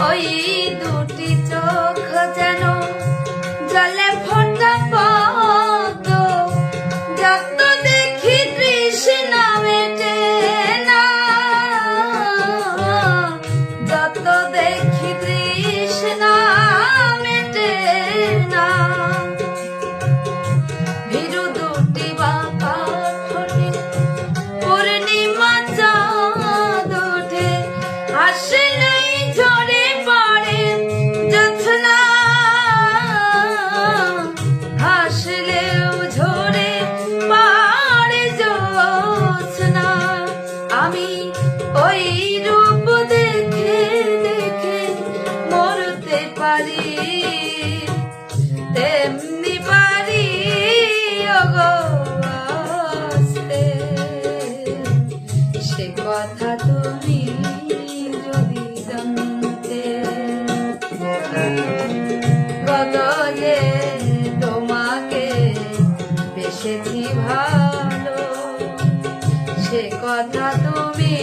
ওই দুটি চোখ যেন জলে ফোটা পদ্ম, যত দেখি তৃষ্ণা মেটে না, যত দেখি তৃষ্ণা মেটে না। ভীরু দুটি বাঁকা ঠোঁটে পূর্ণিমা চাঁদ ওঠে, হাসলেই ঝরে পড়ে জ্যোৎস্না, হাসলেও ঝরে পড়ে জ্যোৎস্না। আমি ওই রূপ দেখে দেখে মরতে পারি, তেমনি পারি ওগো আসতে। সে কথা তুমি যদি জানতে, বদলে তোমাকে বেসেছি ভালো, সে কথা তুমি